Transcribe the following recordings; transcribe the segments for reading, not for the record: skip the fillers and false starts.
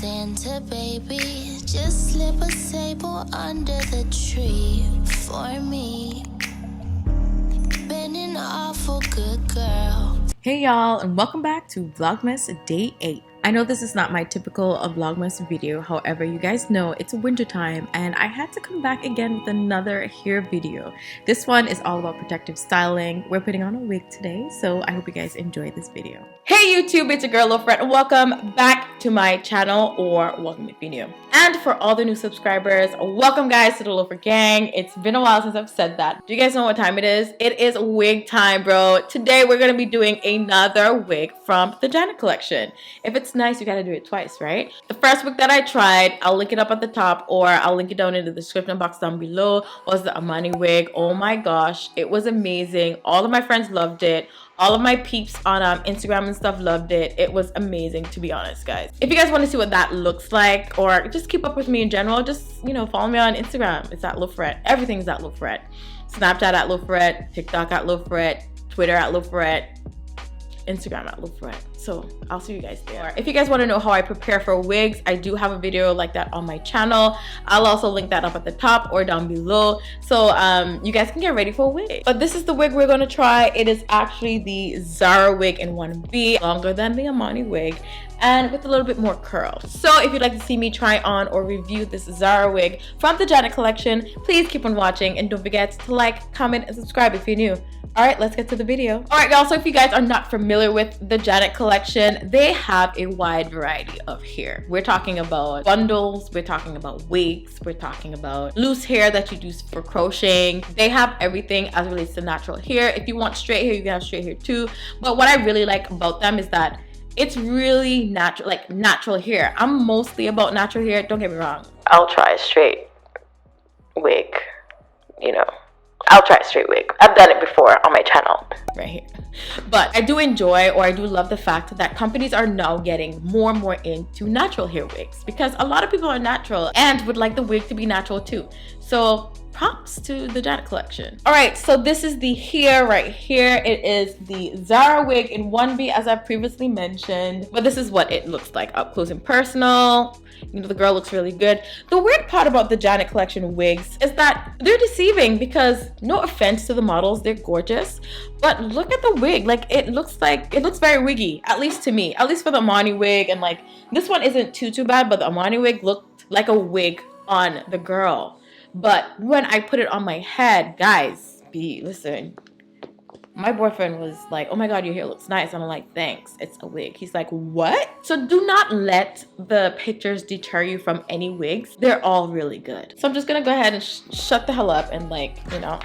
Santa baby, just slip a sable under the tree for me. Been an awful good girl. Hey y'all, and welcome back to Vlogmas Day 8. I know this is not my typical Vlogmas video, however, you guys know it's winter time and I had to come back again with another hair video. This one is all about protective styling. We're putting on a wig today, so I hope you guys enjoy this video. Hey YouTube, it's your girl Loaferette and welcome back to my channel, or welcome if you're new. And for all the new subscribers, welcome guys to the Loafer gang. It's been a while since I've said that. Do you guys know what time it is? It is wig time, bro. Today we're going to be doing another wig from the Janet collection. If it's nice, you gotta do it twice, right? The first wig that I tried, I'll link it up at the top or I'll link it down in the description box down below, was the Amani wig. Oh my gosh, it was amazing. All of my friends loved it. All of my peeps on Instagram and stuff loved it. It was amazing, to be honest, guys. If you guys want to see what that looks like, or just keep up with me in general, just, you know, follow me on Instagram. It's at Loaferette. Everything's at Loaferette. Snapchat at Loaferette. TikTok at Loaferette. Twitter at Loaferette. Instagram at Loaferette. So I'll see you guys there. If you guys want to know how I prepare for wigs, I do have a video like that on my channel. I'll also link that up at the top or down below, so you guys can get ready for a wig. But this is the wig we're going to try. It is actually the Zara wig in 1B, longer than the Amani wig and with a little bit more curl. So if you'd like to see me try on or review this Zara wig from the Janet collection, please keep on watching and don't forget to like, comment, and subscribe if you're new. Alright, let's get to the video. Alright y'all, so if you guys are not familiar with the Janet collection, they have a wide variety of hair. We're talking about bundles, we're talking about wigs, we're talking about loose hair that you use for crocheting. They have everything as it relates to natural hair. If you want straight hair, you can have straight hair too. But what I really like about them is that it's really natural, like natural hair. I'm mostly about natural hair, don't get me wrong. I'll try a straight wig, you know. I'll try a straight wig. I've done it before on my channel right here. But I do enjoy, or I do love the fact that companies are now getting more and more into natural hair wigs, because a lot of people are natural and would like the wig to be natural too. So props to the Janet collection. All right, so this is the hair right here. It is the Zara wig in 1B, as I previously mentioned, but this is what it looks like up close and personal. You know, the girl looks really good. The weird part about the Janet collection wigs is that they're deceiving, because no offense to the models, they're gorgeous, but look at the wig. Like, it looks very wiggy, at least to me, at least for the Amani wig. And like, this one isn't too bad, but the Amani wig looked like a wig on the girl. But when I put it on my head, guys, listen, my boyfriend was like, oh my god, your hair looks nice. And I'm like, thanks, it's a wig. He's like, what? So do not let the pictures deter you from any wigs. They're all really good. So I'm just gonna go ahead and shut the hell up and, like, you know,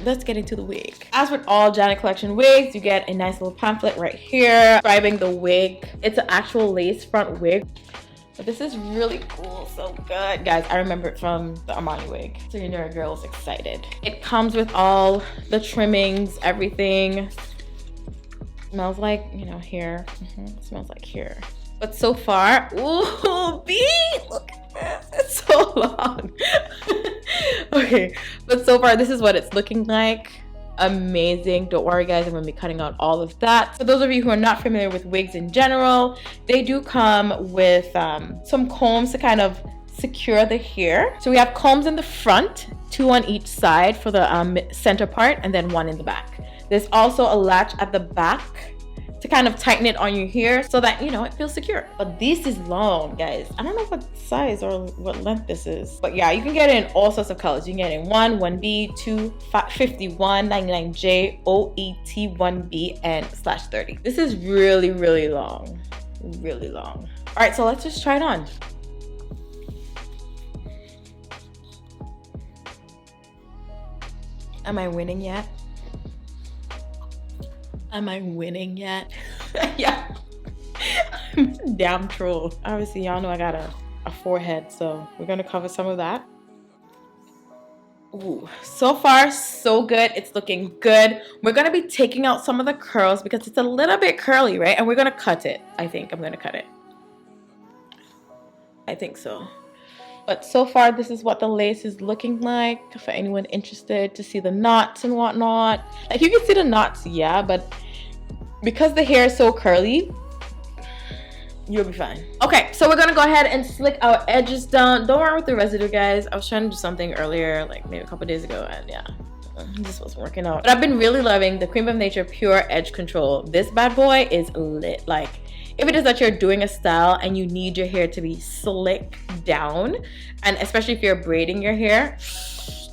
let's get into the wig. As with all Janet collection wigs, you get a nice little pamphlet right here describing the wig. It's an actual lace front wig. But this is really cool, so good. Guys, I remember it from the Amani wig. So you know your girl's excited. It comes with all the trimmings, everything. Smells like, you know, hair. It smells like hair. But so far, ooh, B, look at this. It's so long. Okay, but so far, this is what it's looking like. Amazing. Don't worry guys, I'm going to be cutting out all of that. For those of you who are not familiar with wigs in general, they do come with some combs to kind of secure the hair. So we have combs in the front, 2 on each side for the center part, and then 1 in the back. There's also a latch at the back to kind of tighten it on your hair so that, you know, it feels secure. But this is long, guys. I don't know what size or what length this is, but yeah, you can get it in all sorts of colors. You can get it in 1, 1B, 2, 51, 99J, OET, 1B, and /30. This is really, really long. Really long. All right, so let's just try it on. Am I winning yet? Am I winning yet? Yeah. I'm a damn troll. Obviously, y'all know I got a forehead, so we're gonna cover some of that. Ooh, so far, so good. It's looking good. We're gonna be taking out some of the curls because it's a little bit curly, right? And we're gonna cut it. I think I'm gonna cut it. I think so. But so far, this is what the lace is looking like for anyone interested to see the knots and whatnot. Like, you can see the knots, yeah, but because the hair is so curly, you'll be fine. Okay, so we're gonna go ahead and slick our edges down. Don't worry with the residue, guys. I was trying to do something earlier, like maybe a couple days ago, and yeah, this wasn't working out. But I've been really loving the Cream of Nature Pure Edge Control. This bad boy is lit. Like, if it is that you're doing a style and you need your hair to be slick down, and especially if you're braiding your hair,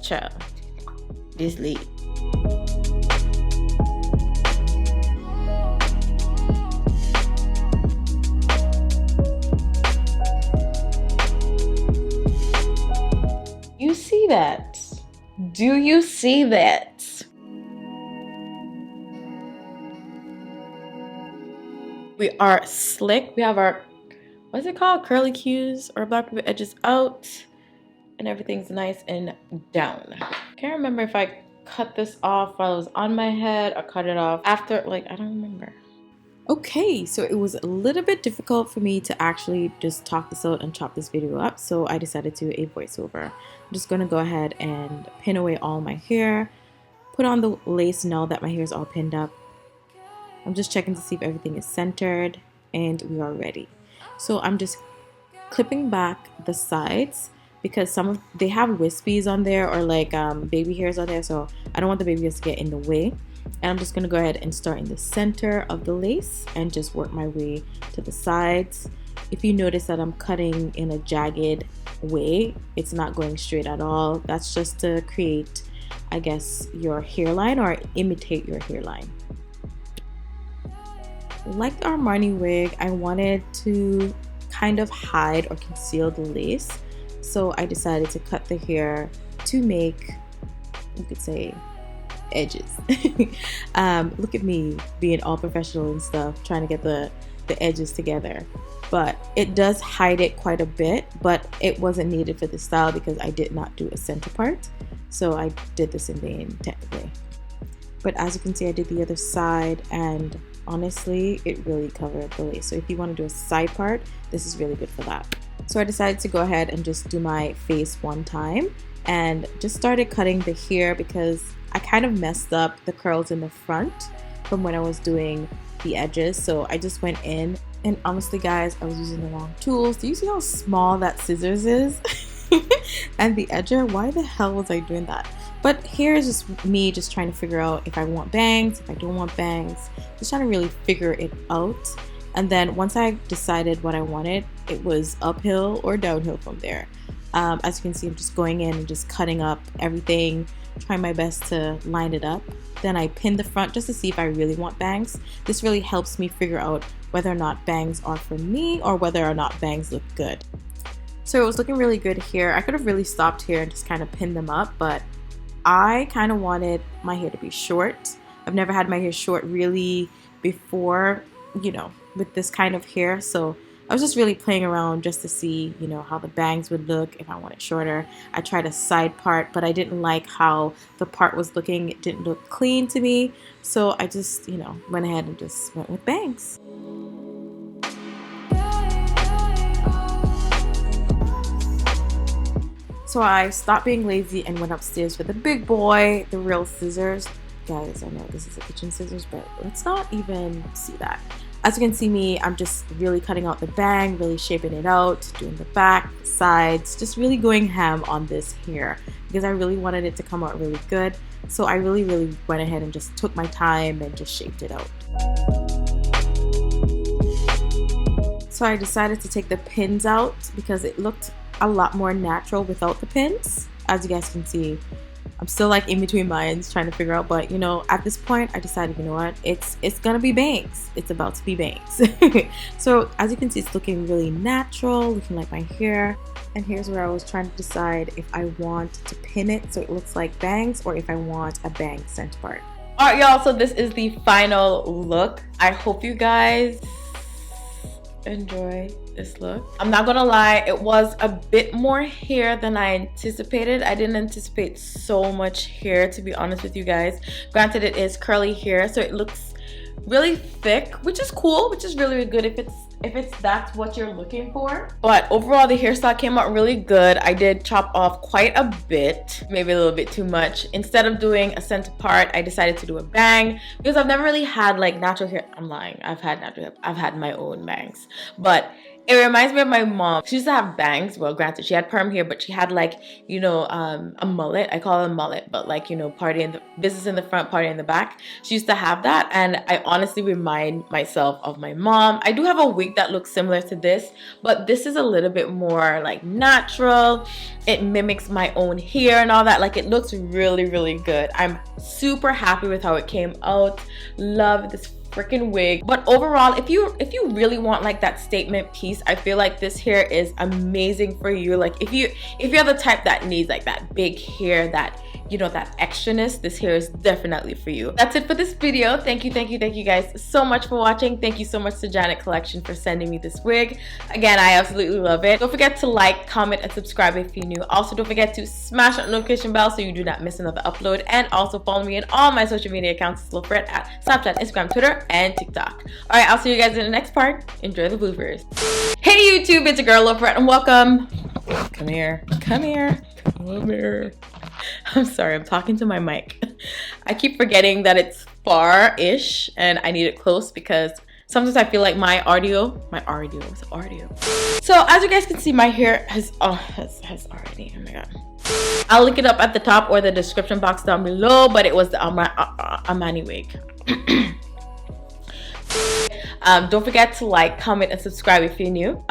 child, this lit. You see that? Do you see that? We are slick. We have our, what's it called? Curly cues or black pivot edges out. And everything's nice and down. Can't remember if I cut this off while it was on my head or cut it off after, like, I don't remember. Okay, so it was a little bit difficult for me to actually just talk this out and chop this video up, so I decided to do a voiceover. I'm just going to go ahead and pin away all my hair, put on the lace now that my hair is all pinned up. I'm just checking to see if everything is centered, and we are ready. So I'm just clipping back the sides because they have wispies on there or like baby hairs on there, so I don't want the baby hairs to get in the way. And I'm just going to go ahead and start in the center of the lace and just work my way to the sides. If you notice that I'm cutting in a jagged way, it's not going straight at all. That's just to create, I guess, your hairline or imitate your hairline. Like the Armani wig, I wanted to kind of hide or conceal the lace. So I decided to cut the hair to make, you could say, edges. Look at me being all professional and stuff, trying to get the edges together, but it does hide it quite a bit, but it wasn't needed for this style because I did not do a center part, so I did this in vain technically. But as you can see, I did the other side, and honestly it really covered the lace. So if you want to do a side part, this is really good for that. So I decided to go ahead and just do my face one time and just started cutting the hair because I kind of messed up the curls in the front from when I was doing the edges. So I just went in, and honestly guys, I was using the wrong tools. Do you see how small that scissors is? And the edger, why the hell was I doing that? But here is just me just trying to figure out if I want bangs, if I don't want bangs, just trying to really figure it out. And then once I decided what I wanted, it was uphill or downhill from there. As you can see, I'm just going in and just cutting up everything, trying my best to line it up. Then I pin the front just to see if I really want bangs. This really helps me figure out whether or not bangs are for me or whether or not bangs look good. So it was looking really good here. I could have really stopped here and just kind of pinned them up, but I kind of wanted my hair to be short. I've never had my hair short really before, you know, with this kind of hair. So I was just really playing around just to see, you know, how the bangs would look if I want it shorter. I tried a side part, but I didn't like how the part was looking. It didn't look clean to me. So I just, you know, went ahead and just went with bangs. So I stopped being lazy and went upstairs with the big boy, the real scissors. Guys, I know this is a kitchen scissors, but let's not even see that. As you can see me, I'm just really cutting out the bang, really shaping it out, doing the back, sides, just really going ham on this hair because I really wanted it to come out really good. So I really went ahead and just took my time and just shaped it out. So I decided to take the pins out because it looked a lot more natural without the pins. As you guys can see, I'm still like in between minds trying to figure out, but you know, at this point I decided, you know what, it's gonna be bangs. It's about to be bangs. So as you can see, it's looking really natural, looking like my hair. And here's where I was trying to decide if I want to pin it so it looks like bangs or if I want a bang center part. All right, y'all, so this is the final look. I hope you guys enjoy this look. I'm not gonna lie, it was a bit more hair than I anticipated. I didn't anticipate so much hair, to be honest with you guys. Granted, it is curly hair, so it looks really thick, which is cool, which is really good if it's if that's what you're looking for. But overall, the hairstyle came out really good. I did chop off quite a bit, maybe a little bit too much. Instead of doing a center part, I decided to do a bang because I've never really had like natural hair. I'm lying. I've had natural hair. I've had my own bangs, but it reminds me of my mom. She used to have bangs. Well, granted, she had perm hair, but she had like, you know, a mullet. I call it a mullet, but like, you know, party in the business in the front, party in the back. She used to have that, and I honestly remind myself of my mom. I do have a wig that looks similar to this, but this is a little bit more like natural. It mimics my own hair and all that. Like, it looks really, really good. I'm super happy with how it came out. Love this freaking wig. But overall, if you really want like that statement piece, I feel like this hair is amazing for you. Like, if you're the type that needs like that big hair, that, you know, that extraness, this hair is definitely for you. That's it for this video. Thank you guys so much for watching. Thank you so much to Janet Collection for sending me this wig. Again, I absolutely love it. Don't forget to like, comment, and subscribe if you're new. Also, don't forget to smash that notification bell so you do not miss another upload. And also follow me on all my social media accounts, Loaferette, at Snapchat, Instagram, Twitter, and TikTok. All right, I'll see you guys in the next part. Enjoy the bloopers. Hey YouTube, it's your girl Loaferette, and welcome. Come here. I'm sorry, I'm talking to my mic. I keep forgetting that it's far-ish and I need it close because sometimes I feel like my audio. So as you guys can see, my hair has already, oh my god. I'll link it up at the top or the description box down below, but it was the Amani wig. Don't forget to like, comment, and subscribe if you're new.